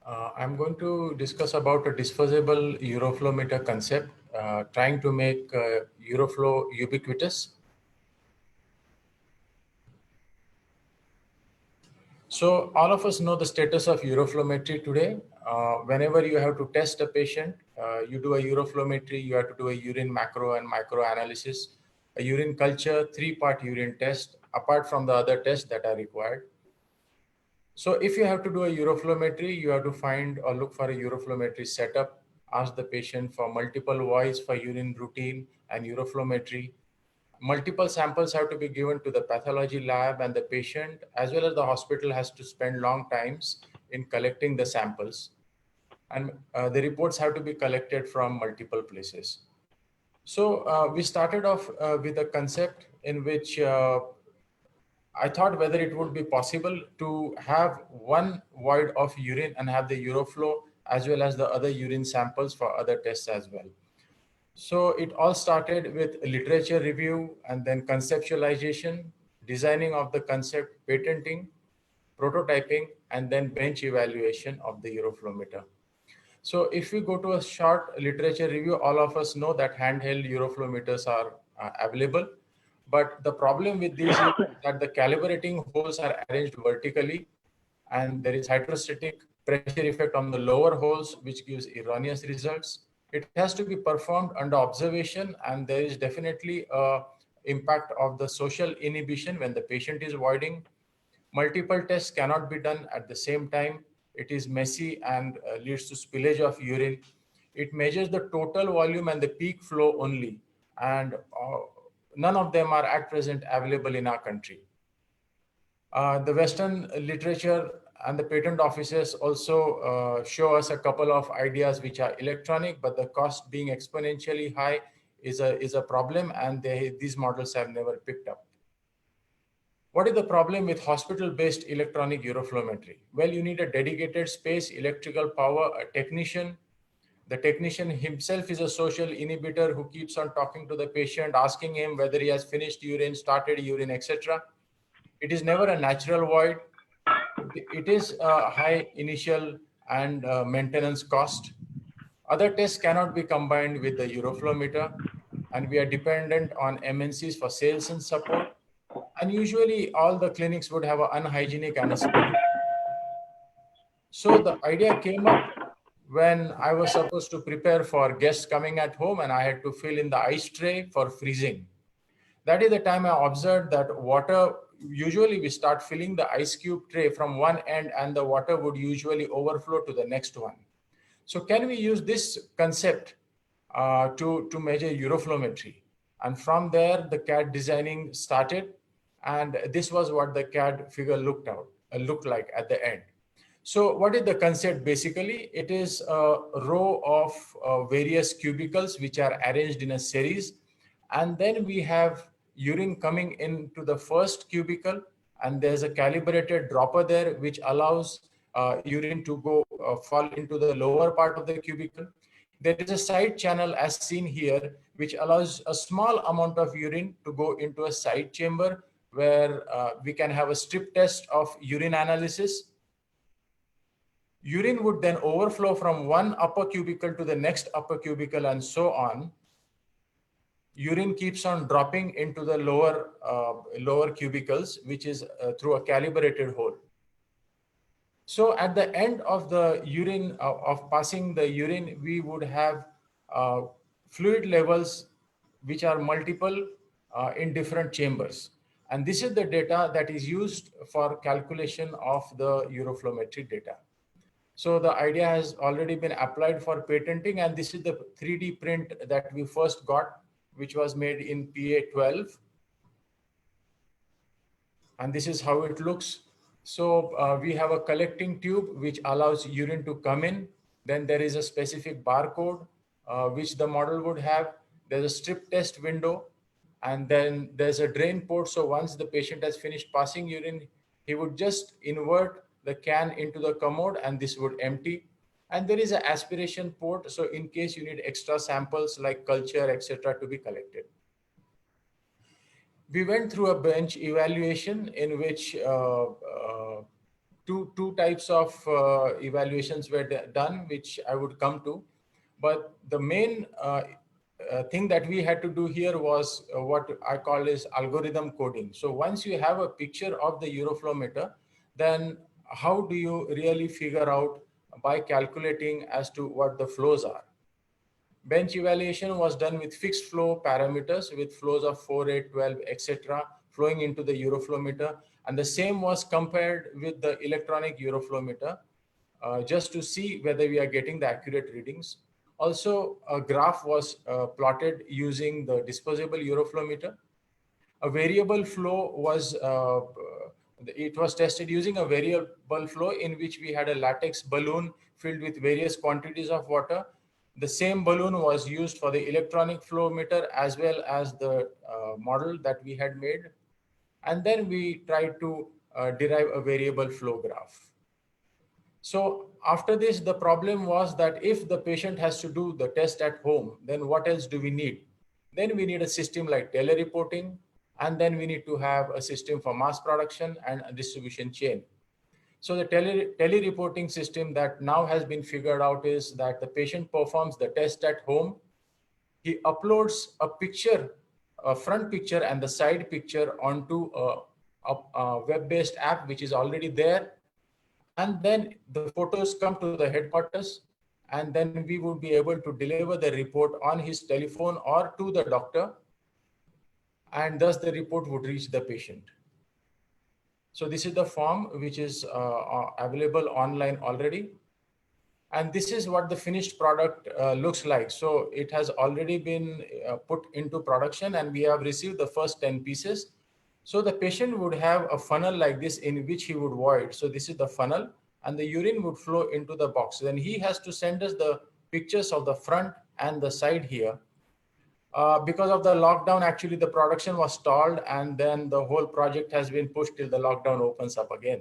I'm going to discuss about a disposable Euroflow concept, trying to make Euroflow ubiquitous. So all of us know the status of Euroflowmetry today. Whenever you have to test a patient, you do a Euroflowmetry, you have to do a urine macro and micro analysis, a urine culture, 3-part urine test, apart from the other tests that are required. So if you have to do a Euroflowmetry, you have to find or look for a Euroflowmetry setup, ask the patient for multiple voids for urine routine and Euroflowmetry. Multiple samples have to be given to the pathology lab, and the patient as well as the hospital has to spend long times in collecting the samples. And the reports have to be collected from multiple places. So we started off with a concept in which I thought whether it would be possible to have one void of urine and have the Euroflow as well as the other urine samples for other tests as well. So it all started with literature review and then conceptualization, designing of the concept, patenting, prototyping, and then bench evaluation of the Euroflowmeter. So if we go to a short literature review, all of us know that handheld Euroflowmeters are available. But the problem with these is that the calibrating holes are arranged vertically, and there is hydrostatic pressure effect on the lower holes, which gives erroneous results. It has to be performed under observation, and there is definitely a impact of the social inhibition when the patient is voiding. Multiple tests cannot be done at the same time. It is messy and leads to spillage of urine. It measures the total volume and the peak flow only, and none of them are at present available in our country. The Western literature and the patent offices also show us a couple of ideas which are electronic, but the cost being exponentially high is a problem, and these models have never picked up. What is the problem with hospital-based electronic Euroflowmetry? Well, you need a dedicated space, electrical power, a technician. The technician himself is a social inhibitor who keeps on talking to the patient, asking him whether he has finished urine, started urine, etc. It is never a natural void. It is a high initial and maintenance cost. Other tests cannot be combined with the Euroflowmeter, and we are dependent on MNCs for sales and support. And usually all the clinics would have an unhygienic anesthetic. So the idea came up when I was supposed to prepare for guests coming at home, and I had to fill in the ice tray for freezing. That is the time I observed that water, usually we start filling the ice cube tray from one end and the water would usually overflow to the next one. So can we use this concept to measure Euroflowmetry? And from there, the CAD designing started. And this was what the CAD figure looked like at the end. So what is the concept basically? It is a row of various cubicles which are arranged in a series. And then we have urine coming into the first cubicle, and there's a calibrated dropper there which allows urine to go fall into the lower part of the cubicle. There is a side channel as seen here, which allows a small amount of urine to go into a side chamber where we can have a strip test of urine analysis. Urine would then overflow from one upper cubicle to the next upper cubicle and so on. Urine keeps on dropping into the lower cubicles, which is through a calibrated hole. So at the end of the urine, of passing the urine, we would have fluid levels which are multiple in different chambers. And this is the data that is used for calculation of the Euroflowmetry data. So the idea has already been applied for patenting, and this is the 3D print that we first got, which was made in PA12. And this is how it looks. So we have a collecting tube which allows urine to come in. Then there is a specific barcode which the model would have. There's a strip test window, and then there's a drain port. So once the patient has finished passing urine, he would just invert the can into the commode and this would empty. And there is an aspiration port. So in case you need extra samples like culture, etc., to be collected. We went through a bench evaluation in which two types of evaluations were done, which I would come to. But the main thing that we had to do here was what I call is algorithm coding. So once you have a picture of the Euroflow, then how do you really figure out by calculating as to what the flows are? Bench evaluation was done with fixed flow parameters with flows of 4, 8, 12, etc. flowing into the Euroflow, and the same was compared with the electronic Euroflow just to see whether we are getting the accurate readings. Also, a graph was plotted using the disposable Euroflow. A variable flow was it was tested using a variable flow in which we had a latex balloon filled with various quantities of water. The same balloon was used for the electronic flow meter as well as the model that we had made. And then we tried to derive a variable flow graph. So after this, the problem was that if the patient has to do the test at home, then what else do we need? Then we need a system like telereporting, and then we need to have a system for mass production and a distribution chain. So the telereporting system that now has been figured out is that the patient performs the test at home. He uploads a picture, a front picture and the side picture onto a web-based app, which is already there. And then the photos come to the headquarters, and then we would be able to deliver the report on his telephone or to the doctor, and thus the report would reach the patient. So this is the form which is available online already. And this is what the finished product looks like. So it has already been put into production, and we have received the first 10 pieces. So the patient would have a funnel like this in which he would void. So this is the funnel, and the urine would flow into the box. Then he has to send us the pictures of the front and the side here. Because of the lockdown, actually the production was stalled, and then the whole project has been pushed till the lockdown opens up again.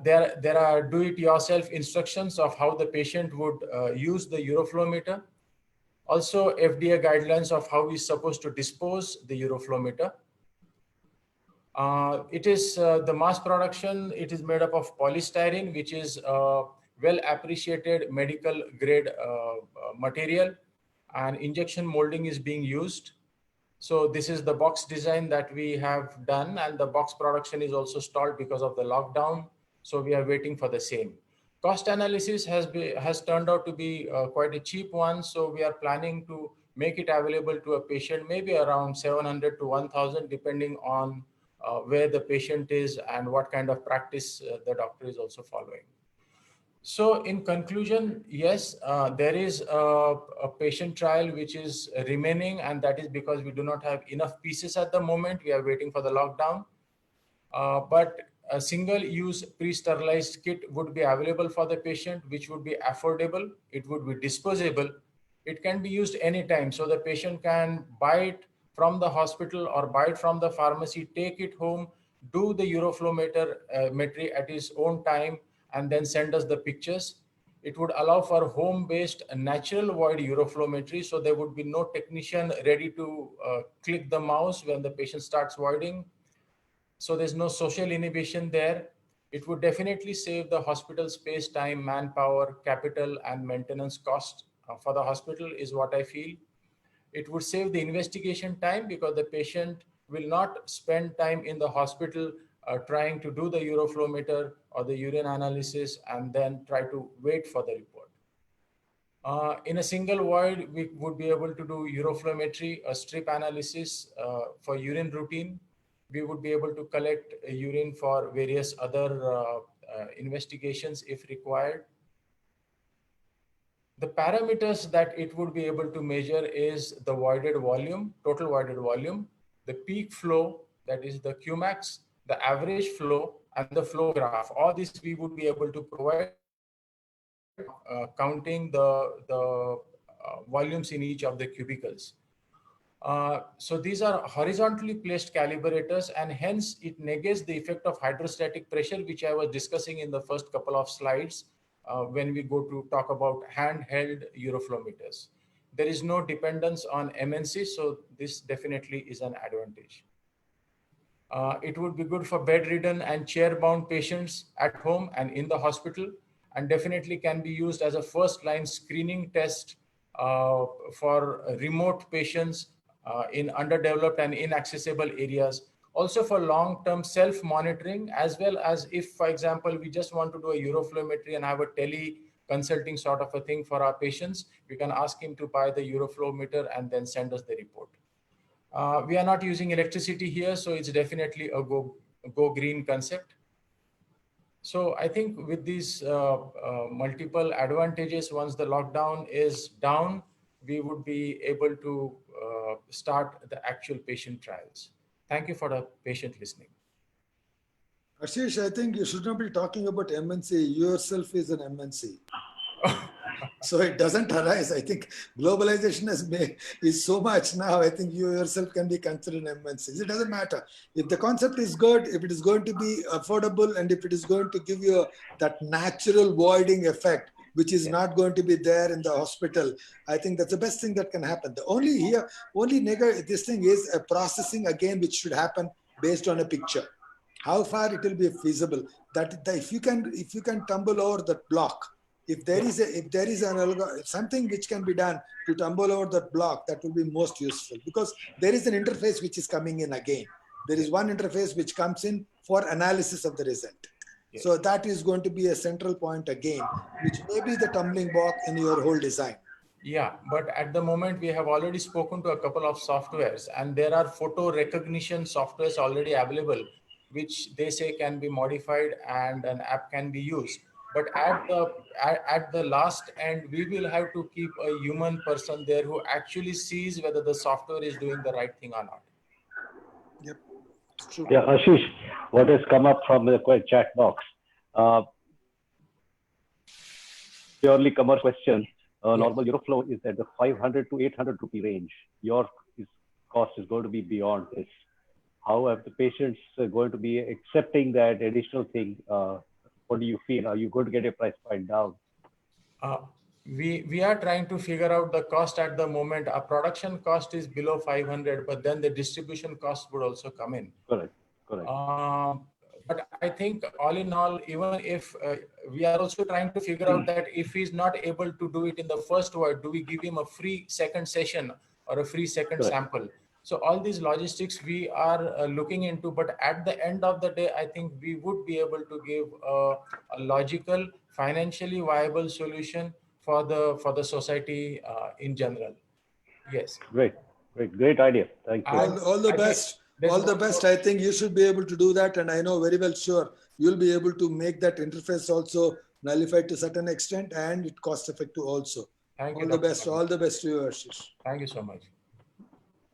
There are do-it-yourself instructions of how the patient would use the Euroflow. Also, FDA guidelines of how he's supposed to dispose the Euroflow. It is the mass production. It is made up of polystyrene, which is well appreciated medical grade material, and injection molding is being used. So this is the box design that we have done, and the box production is also stalled because of the lockdown. So we are waiting for the same. Cost analysis has turned out to be quite a cheap one. So we are planning to make it available to a patient, maybe around 700 to 1,000, depending on where the patient is and what kind of practice the doctor is also following. So in conclusion, yes, there is a patient trial which is remaining, and that is because we do not have enough pieces at the moment. We are waiting for the lockdown. But a single-use pre-sterilized kit would be available for the patient, which would be affordable. It would be disposable. It can be used anytime. So the patient can buy it from the hospital or buy it from the pharmacy, take it home, do the Euroflowmetry at his own time, and then send us the pictures. It would allow for home-based natural void Euroflowmetry. So there would be no technician ready to click the mouse when the patient starts voiding. So there's no social inhibition there. It would definitely save the hospital space, time, manpower, capital, and maintenance cost for the hospital is what I feel. It would save the investigation time because the patient will not spend time in the hospital trying to do the Euroflow or the urine analysis and then try to wait for the report. In a single void, we would be able to do Euroflowmetry, a strip analysis for urine routine. We would be able to collect urine for various other investigations if required. The parameters that it would be able to measure is the voided volume, total voided volume, the peak flow, that is the Qmax, the average flow, and the flow graph. All this we would be able to provide counting the volumes in each of the cubicles. So these are horizontally placed calibrators, and hence it negates the effect of hydrostatic pressure, which I was discussing in the first couple of slides when we go to talk about handheld Euroflow. There is no dependence on MNC, so this definitely is an advantage. It would be good for bedridden and chair-bound patients at home and in the hospital, and definitely can be used as a first-line screening test for remote patients in underdeveloped and inaccessible areas. Also for long-term self-monitoring, as well as if, for example, we just want to do a uroflowmetry and have a tele-consulting sort of a thing for our patients, we can ask him to buy the uroflowmeter and then send us the report. We are not using electricity here, so it's definitely a go green concept. So I think with these multiple advantages, once the lockdown is down, we would be able to start the actual patient trials. Thank you for the patient listening. Ashish, I think you should not be talking about MNC. Yourself is an MNC. So it doesn't arise. I think globalization is so much now. I think you yourself can be considered MNCs. It doesn't matter. If the concept is good, if it is going to be affordable, and if it is going to give you that natural voiding effect, which is not going to be there in the hospital, I think that's the best thing that can happen. The only negative, this thing is a processing again, which should happen based on a picture. How far it will be feasible? If you can tumble over that block, if there is something which can be done to tumble over that block, that will be most useful, because there is an interface which is coming in again. There is one interface which comes in for analysis of the result. Yes. So that is going to be a central point again, which may be the tumbling block in your whole design. Yeah, but at the moment we have already spoken to a couple of softwares, and there are photo recognition softwares already available, which they say can be modified and an app can be used. But at the last end, we will have to keep a human person there who actually sees whether the software is doing the right thing or not. Yep. True. Yeah, Ashish, what has come up from the chat box? Purely commercial question. Normal Euroflow is at the 500 to 800 rupee range. Your cost is going to be beyond this. How are the patients going to be accepting that additional thing? What do you feel? Are you going to get a price point down? We are trying to figure out the cost at the moment. Our production cost is below 500, but then the distribution cost would also come in. Correct. But I think all in all, even if we are also trying to figure out that if he's not able to do it in the first word, do we give him a free second session or a free second sample? So all these logistics we are looking into, but at the end of the day, I think we would be able to give a logical, financially viable solution for the society in general. Yes. Great idea. Thank you. All the best. All the best. I think you should be able to do that, and I know very well sure you'll be able to make that interface also nullified to a certain extent, and it cost effective also. Thank you. All the best to you, Ashish. Thank you so much.